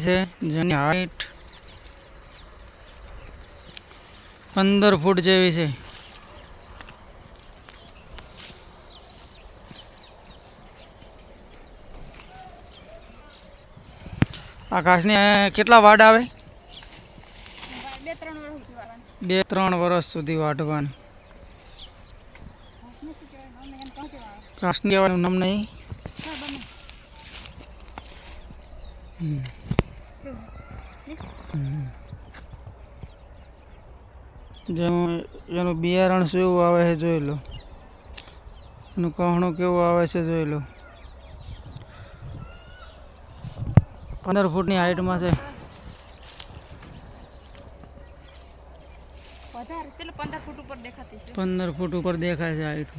છે જેની હાઈટ 15 ફૂટ જેવી છે. આ ઘાસની કેટલા વાડ આવે? 2-3 વર્ષ સુધી વાઢવાની. ઘાસની કહેવાનું નામ નહીં. જેનું એનું બિયારણ કેવું આવે છે જોઈ લો, એનું કહણું કેવું આવે છે જોઈ લો. 15 ફૂટની હાઈટમાં છે. 15 ફૂટ ઉપર દેખાય છે હાઈટ.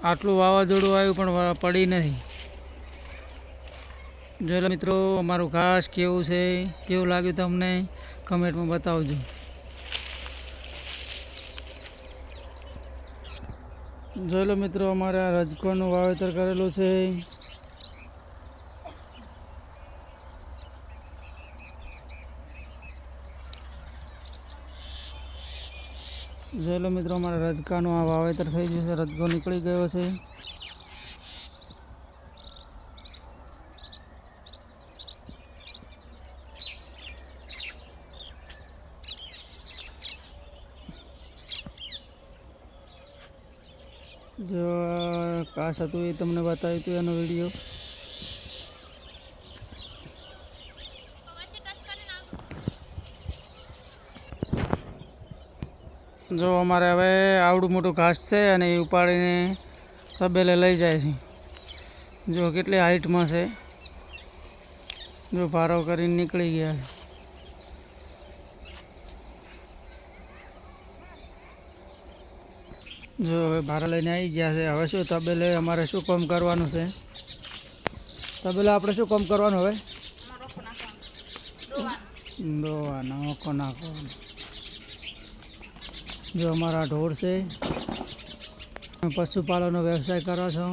આટલું વાવાઝોડું આવ્યું પણ પડી નથી. જોઈ લો મિત્રો, અમારું ઘાસ કેવું છે, કેવું લાગ્યું તમને કમેન્ટમાં બતાવજો. જોઈ લો મિત્રો, અમારે આ રજકોનું વાવેતર કરેલું છે. જોઈ લો મિત્રો, અમારા રજકાનું આ વાવેતર થઈ ગયું છે. રજકો નીકળી ગયો છે. જો કાશ હતું એ તમને બતાવ્યું હતું એનો વિડીયો. જો અમારે હવે આવડું મોટું ઘાસ છે અને એ ઉપાડીને તબેલે લઈ જાય છે. જો કેટલી હાઈટમાં છે, જો ભારો કરીને નીકળી ગયા છે. જો હવે ભારા લઈને આવી ગયા છે. હવે શું તબેલે અમારે શું કામ કરવાનું છે? તબેલે આપણે શું કામ કરવાનું હવે? દોવાનો ઓકો નાખવાનો. જો અમારા ઢોર છે, પશુપાલનનો વ્યવસાય કરો છો.